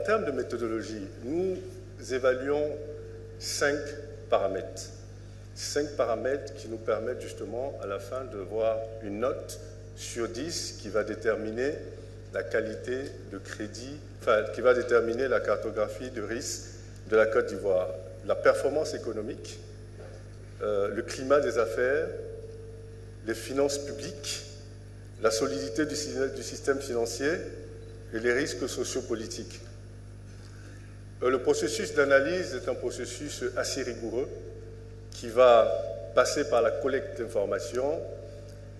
termes de méthodologie, nous évaluons 5 paramètres. 5 paramètres qui nous permettent justement à la fin de voir une note sur 10 qui va déterminer la qualité de crédit, enfin qui va déterminer la cartographie de risque de la Côte d'Ivoire. La performance économique, le climat des affaires, les finances publiques, la solidité du système financier et les risques sociopolitiques. Le processus d'analyse est un processus assez rigoureux qui va passer par la collecte d'informations,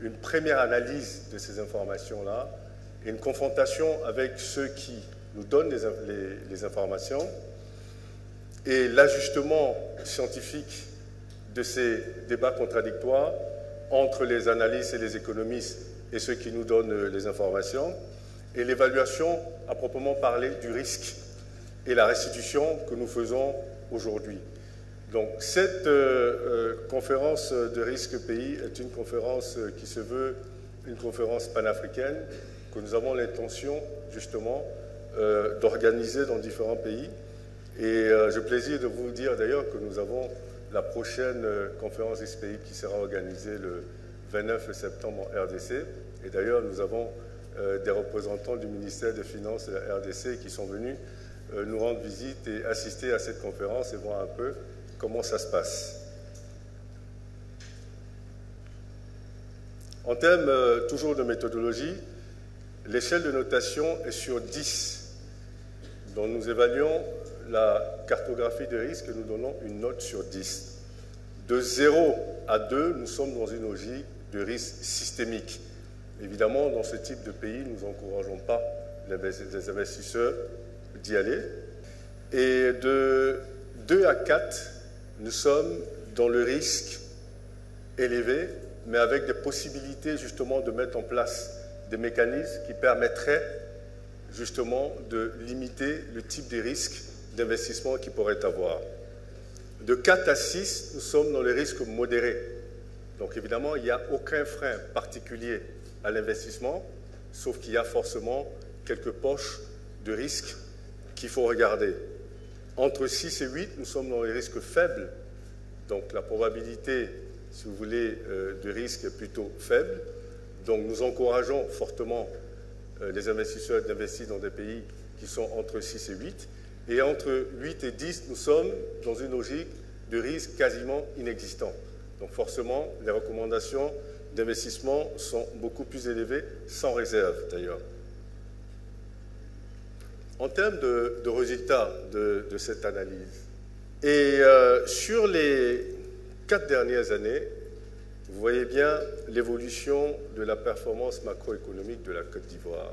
une première analyse de ces informations-là et une confrontation avec ceux qui nous donnent les informations et l'ajustement scientifique de ces débats contradictoires entre les analystes et les économistes et ceux qui nous donnent les informations, et l'évaluation à proprement parler du risque et la restitution que nous faisons aujourd'hui. Donc cette conférence de risque pays est une conférence qui se veut une conférence panafricaine que nous avons l'intention justement d'organiser dans différents pays. Et j'ai le plaisir de vous dire d'ailleurs que nous avons la prochaine conférence XPI qui sera organisée le 29 septembre en RDC. Et d'ailleurs, nous avons des représentants du ministère des Finances de la RDC qui sont venus nous rendre visite et assister à cette conférence et voir un peu comment ça se passe. En termes toujours de méthodologie, l'échelle de notation est sur 10, dont nous évaluons la cartographie de risque et nous donnons une note sur 10. De 0 à 2, nous sommes dans une logique de risque systémique. Évidemment, dans ce type de pays, nous n'encourageons pas les investisseurs d'y aller. Et de 2 à 4, nous sommes dans le risque élevé, mais avec des possibilités justement de mettre en place des mécanismes qui permettraient justement de limiter le type de risques d'investissement qu'il pourrait avoir. De 4 à 6, nous sommes dans les risques modérés. Donc évidemment, il n'y a aucun frein particulier à l'investissement, sauf qu'il y a forcément quelques poches de risques qu'il faut regarder. Entre 6 et 8, nous sommes dans les risques faibles. Donc la probabilité, si vous voulez, de risque est plutôt faible. Donc nous encourageons fortement les investisseurs d'investir dans des pays qui sont entre 6 et 8. Et entre 8 et 10, nous sommes dans une logique de risque quasiment inexistant. Donc forcément, les recommandations d'investissement sont beaucoup plus élevées, sans réserve d'ailleurs. En termes de résultats de cette analyse, et sur les 4 dernières années, vous voyez bien l'évolution de la performance macroéconomique de la Côte d'Ivoire.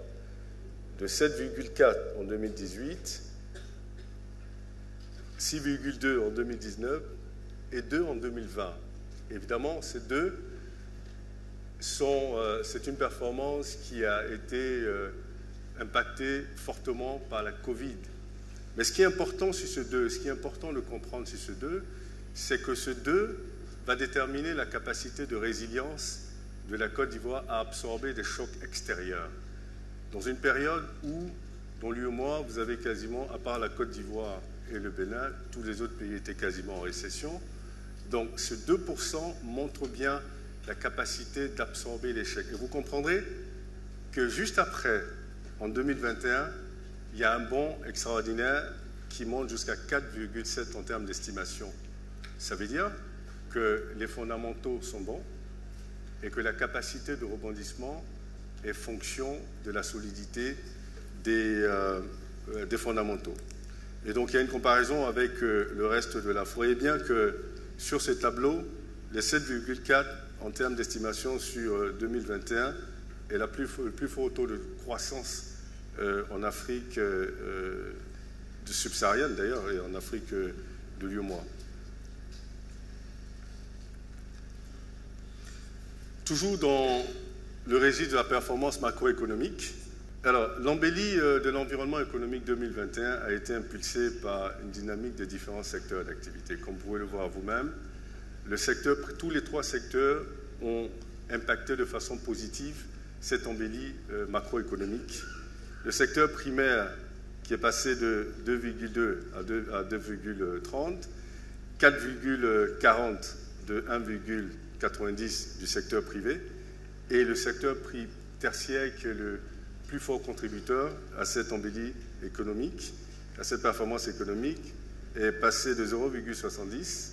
De 7,4 en 2018, 6,2 en 2019 et 2 en 2020. Évidemment, ces deux c'est une performance qui a été impactée fortement par la Covid. Mais ce qui est important sur ce 2, ce qui est important de comprendre sur ce 2, c'est que ce 2 va déterminer la capacité de résilience de la Côte d'Ivoire à absorber des chocs extérieurs. Dans une période où, dans l'UEMOA, vous avez quasiment, à part la Côte d'Ivoire et le Bénin, tous les autres pays étaient quasiment en récession. Donc ce 2% montre bien la capacité d'absorber l'échec. Et vous comprendrez que juste après, en 2021, il y a un bond extraordinaire qui monte jusqu'à 4,7 en termes d'estimation. Ça veut dire que les fondamentaux sont bons et que la capacité de rebondissement est fonction de la solidité des fondamentaux. Et donc il y a une comparaison avec le reste de l'Afrique. Vous voyez bien que sur ce tableau, les 7,4 en termes d'estimation sur 2021 est le plus fort taux de croissance en Afrique subsaharienne d'ailleurs et en Afrique de l'UEMOA. Toujours dans le registre de la performance macroéconomique, alors l'embellie de l'environnement économique 2021 a été impulsée par une dynamique des différents secteurs d'activité. Comme vous pouvez le voir vous-même, tous les 3 secteurs ont impacté de façon positive cette embellie macroéconomique. Le secteur primaire qui est passé de 2,2 à 2,30, 4,40 de 1,90 du secteur privé, et le secteur tertiaire qui est le plus fort contributeur à cette embellie économique, à cette performance économique, est passé de 0,70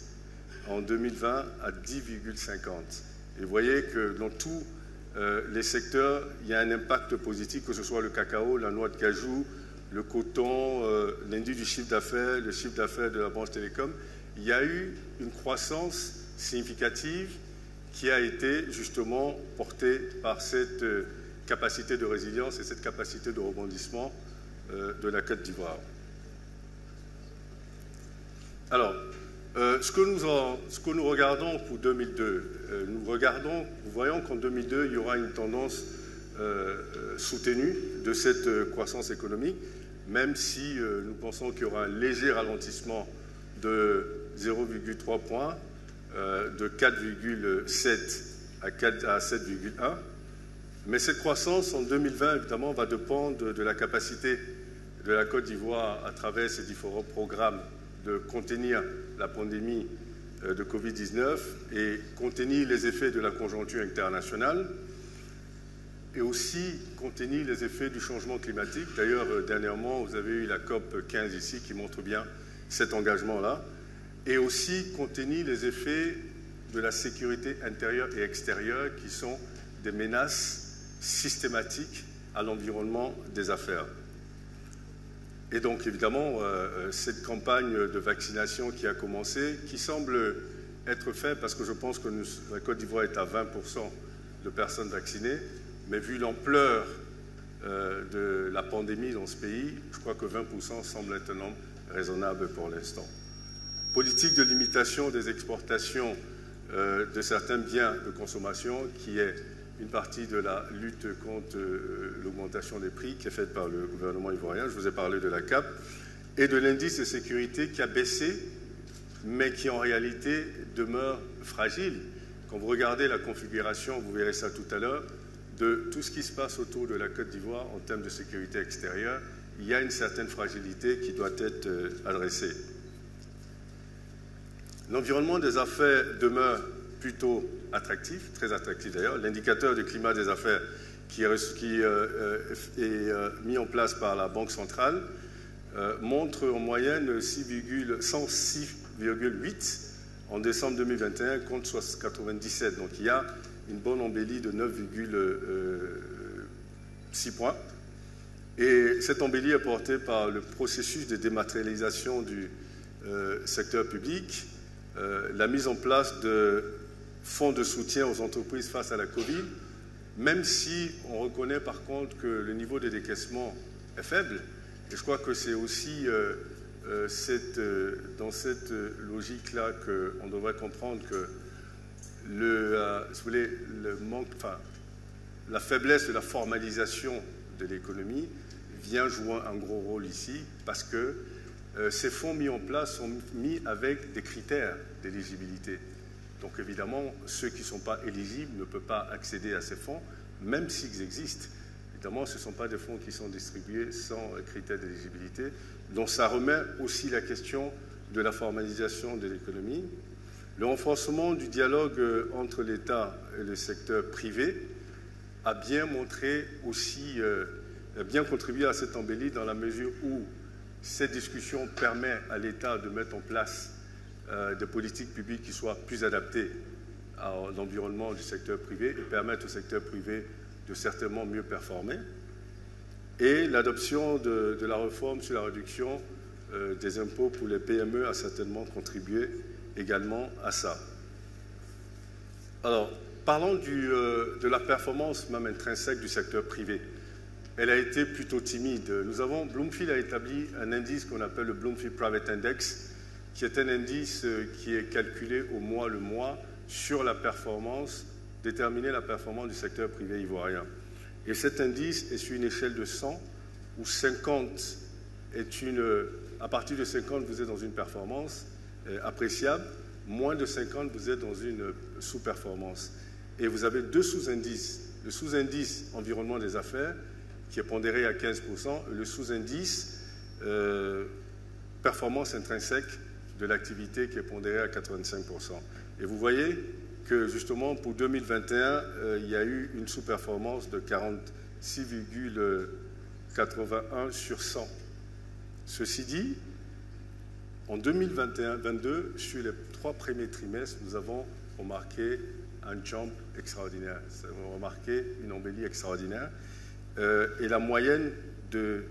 en 2020 à 10,50. Et vous voyez que dans tous les secteurs, il y a un impact positif, que ce soit le cacao, la noix de cajou, le coton, l'indice du chiffre d'affaires, le chiffre d'affaires de la branche télécom. Il y a eu une croissance significative qui a été justement portée par cette capacité de résilience et cette capacité de rebondissement de la Côte d'Ivoire. Alors, ce que nous regardons pour 2002, nous voyons qu'en 2002, il y aura une tendance soutenue de cette croissance économique, même si nous pensons qu'il y aura un léger ralentissement de 0,3 points, de 4,7 à 7,1. Mais cette croissance en 2020, évidemment, va dépendre de la capacité de la Côte d'Ivoire à travers ces différents programmes de contenir la pandémie de Covid-19 et contenir les effets de la conjoncture internationale et aussi contenir les effets du changement climatique. D'ailleurs, dernièrement, vous avez eu la COP 15 ici qui montre bien cet engagement-là, et aussi contenir les effets de la sécurité intérieure et extérieure qui sont des menaces systématiques à l'environnement des affaires. Et donc, évidemment, cette campagne de vaccination qui a commencé, qui semble être faite, parce que je pense que la Côte d'Ivoire est à 20% de personnes vaccinées, mais vu l'ampleur de la pandémie dans ce pays, je crois que 20% semble être un nombre raisonnable pour l'instant. Politique de limitation des exportations de certains biens de consommation, qui est une partie de la lutte contre l'augmentation des prix qui est faite par le gouvernement ivoirien. Je vous ai parlé de la CAP et de l'indice de sécurité qui a baissé, mais qui en réalité demeure fragile. Quand vous regardez la configuration, vous verrez ça tout à l'heure, de tout ce qui se passe autour de la Côte d'Ivoire en termes de sécurité extérieure, il y a une certaine fragilité qui doit être adressée. L'environnement des affaires demeure plutôt attractif, très attractif d'ailleurs. L'indicateur du climat des affaires qui est mis en place par la Banque centrale montre en moyenne 106,8 en décembre 2021 contre 97. Donc il y a une bonne embellie de 9,6 points. Et cette embellie est portée par le processus de dématérialisation du secteur public, la mise en place de fonds de soutien aux entreprises face à la Covid, même si on reconnaît par contre que le niveau de décaissement est faible. Et je crois que c'est aussi dans cette logique-là qu'on devrait comprendre que la faiblesse de la formalisation de l'économie vient jouer un gros rôle ici, parce que ces fonds mis en place sont mis avec des critères d'éligibilité. Donc évidemment, ceux qui ne sont pas éligibles ne peuvent pas accéder à ces fonds, même s'ils existent. Évidemment, ce ne sont pas des fonds qui sont distribués sans critères d'éligibilité. Donc ça remet aussi la question de la formalisation de l'économie. Le renforcement du dialogue entre l'État et le secteur privé a bien montré aussi, a bien contribué à cette embellie dans la mesure où cette discussion permet à l'État de mettre en place des politiques publiques qui soient plus adaptées à l'environnement du secteur privé et permettent au secteur privé de certainement mieux performer. Et l'adoption de la réforme sur la réduction des impôts pour les PME a certainement contribué également à ça. Alors, parlons de la performance même intrinsèque du secteur privé. Elle a été plutôt timide. Bloomfield a établi un indice qu'on appelle le Bloomfield Private Index, qui est un indice qui est calculé au mois le mois sur la performance, déterminer la performance du secteur privé ivoirien. Et cet indice est sur une échelle de 100, où 50 est à partir de 50, vous êtes dans une performance appréciable, moins de 50, vous êtes dans une sous-performance. Et vous avez deux sous-indices. Le sous-indice environnement des affaires, qui est pondéré à 15%, et le sous-indice performance intrinsèque de l'activité qui est pondérée à 85%. Et vous voyez que justement pour 2021, il y a eu une sous-performance de 46,81 sur 100. Ceci dit, en 2021-22, sur les 3 premiers trimestres, nous avons remarqué un jump extraordinaire. Nous avons remarqué une embellie extraordinaire. Et la moyenne de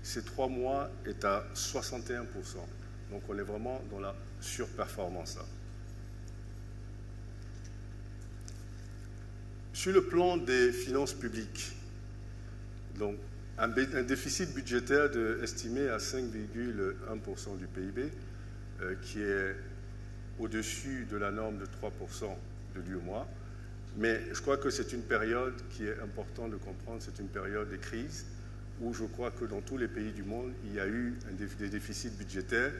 ces 3 mois est à 61%. Donc on est vraiment dans la surperformance là. Sur le plan des finances publiques, donc un déficit budgétaire estimé à 5,1% du PIB, qui est au-dessus de la norme de 3% de l'UEMOA. Mais je crois que c'est une période qui est importante de comprendre, c'est une période de crise où je crois que dans tous les pays du monde, il y a eu des déficits budgétaires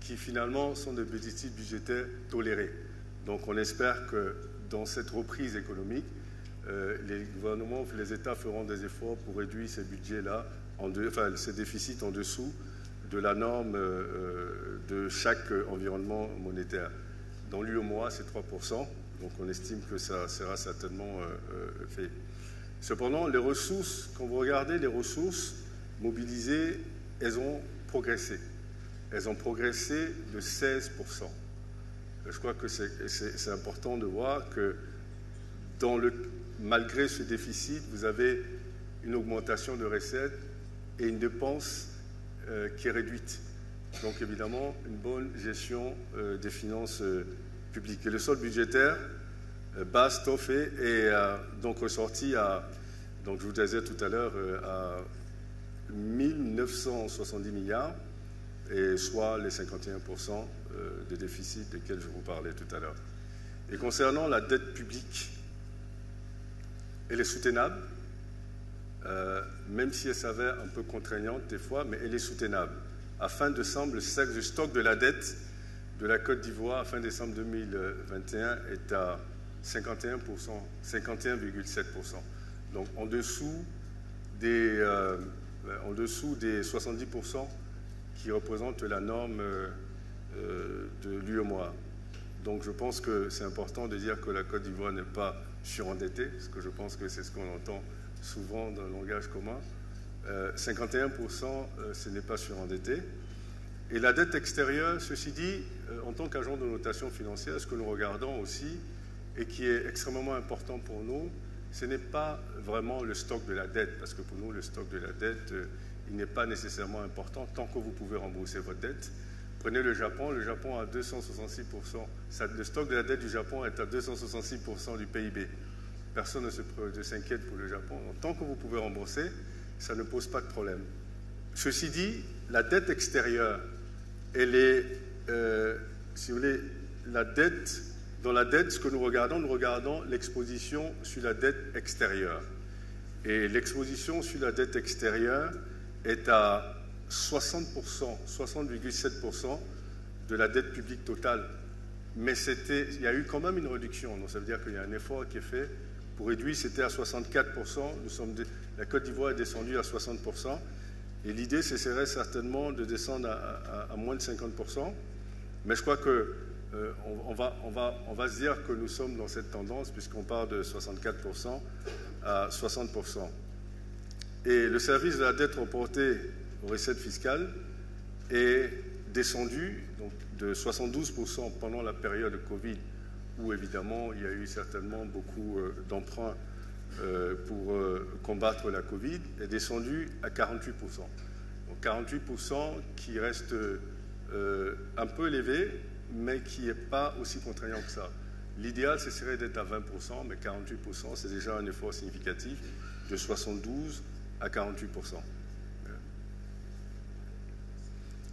qui finalement sont des déficits budgétaires tolérés. Donc on espère que dans cette reprise économique, les gouvernements, les États feront des efforts pour réduire ces budgets-là, ces déficits en dessous de la norme de chaque environnement monétaire. Dans l'UEMOA, c'est 3%, donc on estime que ça sera certainement fait. Cependant, les ressources, quand vous regardez les ressources mobilisées, elles ont progressé. Elles ont progressé de 16%. Je crois que c'est important de voir que malgré ce déficit, vous avez une augmentation de recettes et une dépense qui est réduite. Donc évidemment, une bonne gestion des finances publiques. Et le solde budgétaire, bas stoffé, est donc ressorti à, donc je vous disais tout à l'heure, à 1970 milliards, et soit les 51% des déficits desquels je vous parlais tout à l'heure. Et concernant la dette publique, elle est soutenable, même si elle s'avère un peu contraignante des fois, mais elle est soutenable. À fin décembre, le stock de la dette de la Côte d'Ivoire, à fin décembre 2021, est à 51%, 51,7%. Donc en dessous des 70% qui représentent la norme de l'UEMOA. Donc je pense que c'est important de dire que la Côte d'Ivoire n'est pas surendettée, parce que je pense que c'est ce qu'on entend souvent dans le langage commun. 51%, ce n'est pas surendetté. Et la dette extérieure, ceci dit, en tant qu'agent de notation financière, ce que nous regardons aussi, et qui est extrêmement important pour nous, ce n'est pas vraiment le stock de la dette, parce que pour nous, le stock de la dette, il n'est pas nécessairement important tant que vous pouvez rembourser votre dette. Prenez le Japon a 266%. Le stock de la dette du Japon est à 266% du PIB. Personne ne s'inquiète pour le Japon. Donc, tant que vous pouvez rembourser, ça ne pose pas de problème. Ceci dit, la dette extérieure, elle est, si vous voulez, la dette, dans la dette, ce que nous regardons l'exposition sur la dette extérieure. Et l'exposition sur la dette extérieure est à 60%, 60,7% de la dette publique totale. Mais il y a eu quand même une réduction. Donc ça veut dire qu'il y a un effort qui est fait pour réduire. C'était à 64%. La Côte d'Ivoire est descendue à 60%. Et l'idée, ce serait certainement de descendre à moins de 50%. Mais je crois que on va se dire que nous sommes dans cette tendance puisqu'on part de 64% à 60%. Et le service de la dette reportée aux recettes fiscales est descendu donc, de 72% pendant la période de Covid, où évidemment il y a eu certainement beaucoup d'emprunts pour combattre la Covid, est descendu à 48%. Donc 48% qui reste un peu élevé, mais qui n'est pas aussi contraignant que ça. L'idéal, ce serait d'être à 20%, mais 48%, c'est déjà un effort significatif de 72 à 48%.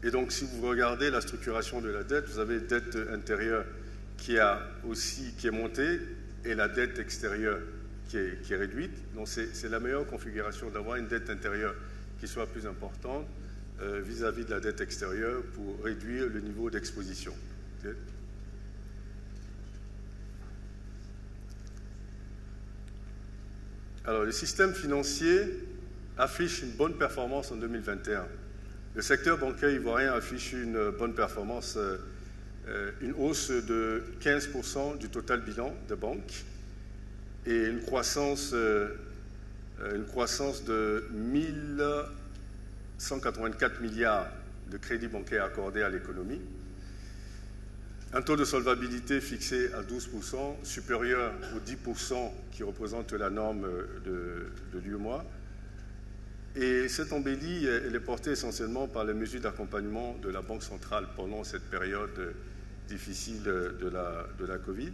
Et donc, si vous regardez la structuration de la dette, vous avez dette intérieure qui est montée et la dette extérieure qui est réduite. Donc, c'est la meilleure configuration d'avoir une dette intérieure qui soit plus importante vis-à-vis de la dette extérieure pour réduire le niveau d'exposition. Okay. Alors, le système financier affiche une bonne performance en 2021. Le secteur bancaire ivoirien affiche une bonne performance, une hausse de 15% du total bilan de banque et une croissance de 1184 milliards de crédits bancaires accordés à l'économie. Un taux de solvabilité fixé à 12%, supérieur aux 10% qui représente la norme de l'UEMOA. Et cette embellie, elle est portée essentiellement par les mesures d'accompagnement de la Banque centrale pendant cette période difficile de la Covid.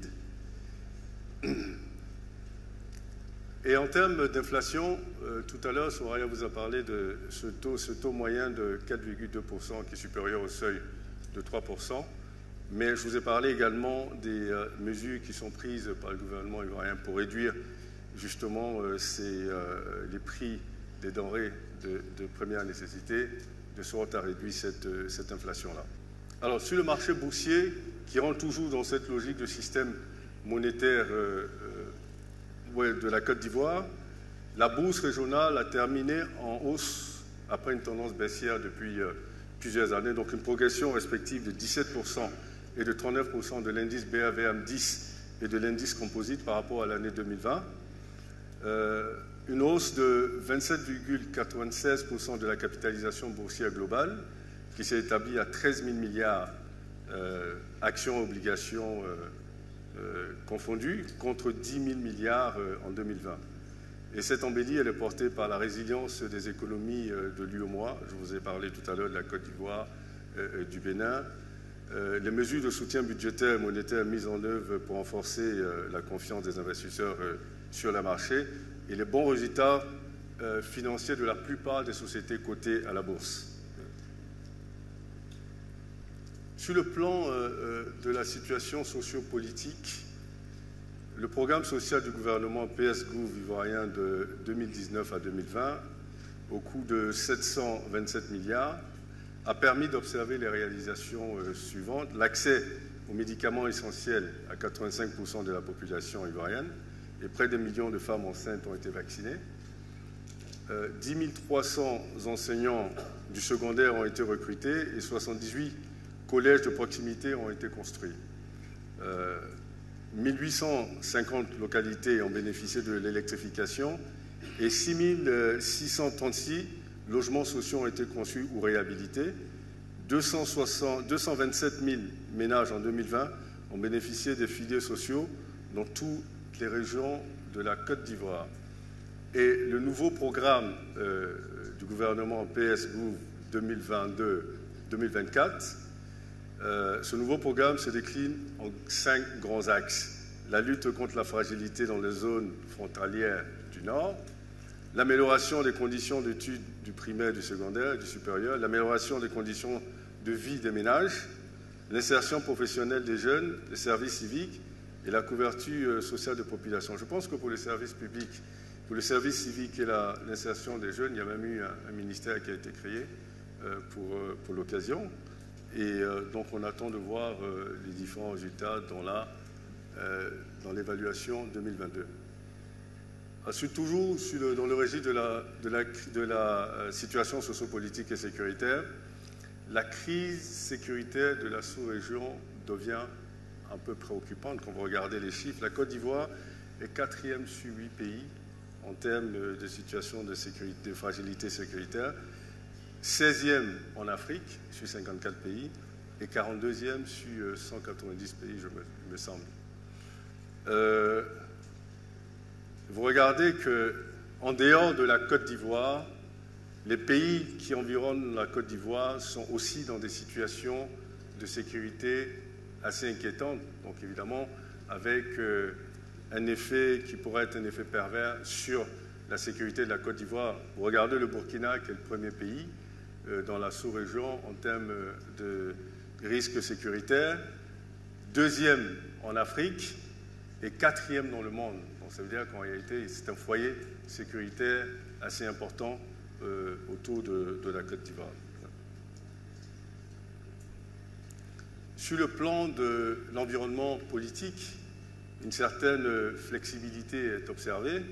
Et en termes d'inflation, tout à l'heure, Soraya vous a parlé de ce taux moyen de 4,2% qui est supérieur au seuil de 3%. Mais je vous ai parlé également des mesures qui sont prises par le gouvernement ivoirien pour réduire justement les prix des denrées de première nécessité, de sorte à réduire cette inflation-là. Alors, sur le marché boursier, qui rentre toujours dans cette logique de système monétaire de la Côte d'Ivoire, la bourse régionale a terminé en hausse après une tendance baissière depuis plusieurs années, donc une progression respective de 17% et de 39% de l'indice BAVM10 et de l'indice composite par rapport à l'année 2020. Une hausse de 27,96% de la capitalisation boursière globale, qui s'est établie à 13 000 milliards actions et obligations confondues, contre 10 000 milliards en 2020. Et cette embellie, elle est portée par la résilience des économies de l'UEMOA. Je vous ai parlé tout à l'heure de la Côte d'Ivoire, du Bénin. Les mesures de soutien budgétaire et monétaire mises en œuvre pour renforcer la confiance des investisseurs sur le marché et les bons résultats financiers de la plupart des sociétés cotées à la bourse. Sur le plan de la situation sociopolitique, le programme social du gouvernement PS-Gouv ivoirien de 2019 à 2020, au coût de 727 milliards, a permis d'observer les réalisations suivantes. L'accès aux médicaments essentiels à 85% de la population ivoirienne et près d'1 million de femmes enceintes ont été vaccinées. 10 300 enseignants du secondaire ont été recrutés et 78 collèges de proximité ont été construits. 1850 localités ont bénéficié de l'électrification et 6636 logements sociaux ont été conçus ou réhabilités. 227 000 ménages en 2020 ont bénéficié des filets sociaux dans toutes les régions de la Côte d'Ivoire. Et le nouveau programme du gouvernement PS-Gouv 2022-2024, ce nouveau programme se décline en 5 grands axes. La lutte contre la fragilité dans les zones frontalières du Nord, l'amélioration des conditions d'études du primaire, du secondaire et du supérieur, l'amélioration des conditions de vie des ménages, l'insertion professionnelle des jeunes, les services civiques et la couverture sociale de population. Je pense que pour les services publics, pour le service civique et l'insertion des jeunes, il y a même eu un ministère qui a été créé pour l'occasion. Et donc on attend de voir les différents résultats dans l'évaluation 2022. Ensuite, toujours dans le registre de la situation sociopolitique et sécuritaire, la crise sécuritaire de la sous-région devient un peu préoccupante quand vous regardez les chiffres. La Côte d'Ivoire est 4e sur 8 pays en termes de situation de sécurité, de fragilité sécuritaire, 16e en Afrique sur 54 pays et 42e sur 190 pays, je me semble. Vous regardez qu'en dehors de la Côte d'Ivoire, les pays qui environnent la Côte d'Ivoire sont aussi dans des situations de sécurité assez inquiétantes, donc évidemment avec un effet qui pourrait être un effet pervers sur la sécurité de la Côte d'Ivoire. Vous regardez le Burkina, qui est le premier pays dans la sous-région en termes de risque sécuritaire, 2e en Afrique et 4e dans le monde. Donc ça veut dire qu'en réalité, c'est un foyer sécuritaire assez important autour de la Côte d'Ivoire. Sur le plan de l'environnement politique, une certaine flexibilité est observée.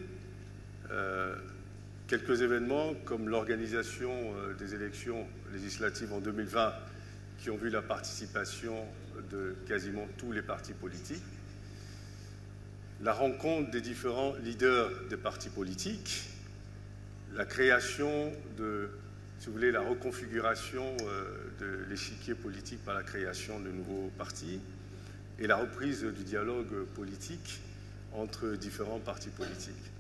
quelques événements comme l'organisation des élections législatives en 2020 qui ont vu la participation de quasiment tous les partis politiques, la rencontre des différents leaders des partis politiques, la création de, si vous voulez, la reconfiguration de l'échiquier politique par la création de nouveaux partis et la reprise du dialogue politique entre différents partis politiques.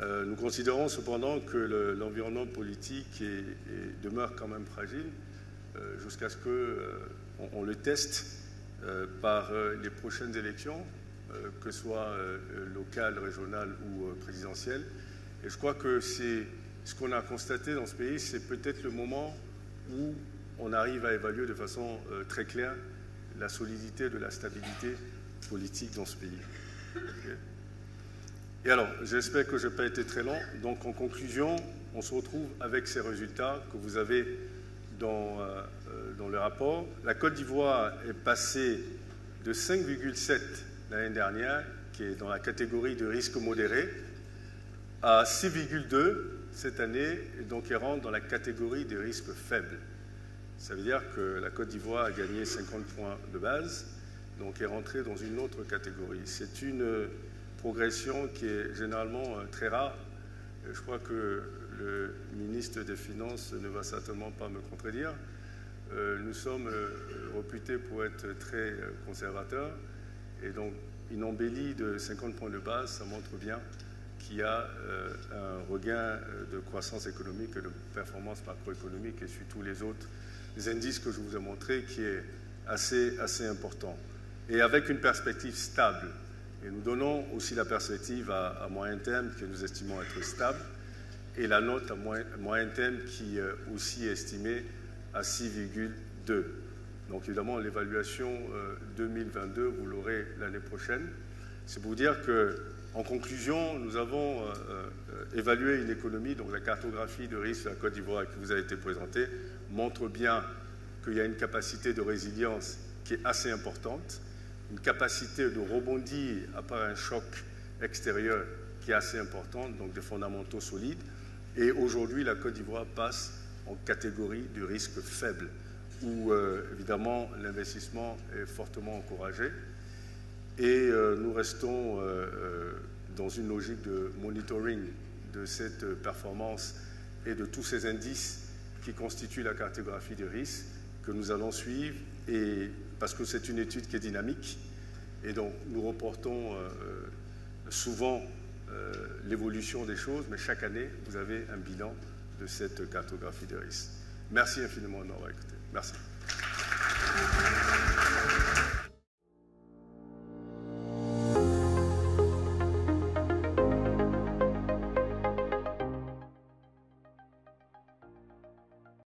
Nous considérons cependant que l'environnement politique demeure quand même fragile jusqu'à ce qu'on le teste par les prochaines élections, que ce soit locales, régionales ou présidentielles. Et je crois que c'est ce qu'on a constaté dans ce pays, c'est peut-être le moment où on arrive à évaluer de façon très claire la solidité de la stabilité politique dans ce pays. Okay. Et alors, j'espère que je n'ai pas été très long. Donc, en conclusion, on se retrouve avec ces résultats que vous avez dans le rapport. La Côte d'Ivoire est passée de 5,7 l'année dernière, qui est dans la catégorie de risque modéré, à 6,2 cette année, et donc elle rentre dans la catégorie des risques faibles. Ça veut dire que la Côte d'Ivoire a gagné 50 points de base, donc est rentrée dans une autre catégorie. C'est une progression qui est généralement très rare. Je crois que le ministre des Finances ne va certainement pas me contredire. Nous sommes réputés pour être très conservateurs, et donc une embellie de 50 points de base, ça montre bien qu'il y a un regain de croissance économique et de performance macroéconomique et sur tous les autres indices que je vous ai montrés qui est assez important. Et avec une perspective stable. Et nous donnons aussi la perspective à moyen terme que nous estimons être stable et la note à moyen terme qui aussi est estimée à 6,2. Donc évidemment, l'évaluation 2022, vous l'aurez l'année prochaine. C'est pour vous dire qu'en conclusion, nous avons évalué une économie, donc la cartographie de risque de la Côte d'Ivoire qui vous a été présentée montre bien qu'il y a une capacité de résilience qui est assez importante, une capacité de rebondir après un choc extérieur qui est assez importante, donc des fondamentaux solides. Et aujourd'hui, la Côte d'Ivoire passe en catégorie de risque faible, où évidemment l'investissement est fortement encouragé. Et nous restons dans une logique de monitoring de cette performance et de tous ces indices qui constituent la cartographie des risques que nous allons suivre, et parce que c'est une étude qui est dynamique, et donc nous reportons souvent l'évolution des choses, mais chaque année, vous avez un bilan de cette cartographie des risques. Merci infiniment de m'avoir écouté. Merci.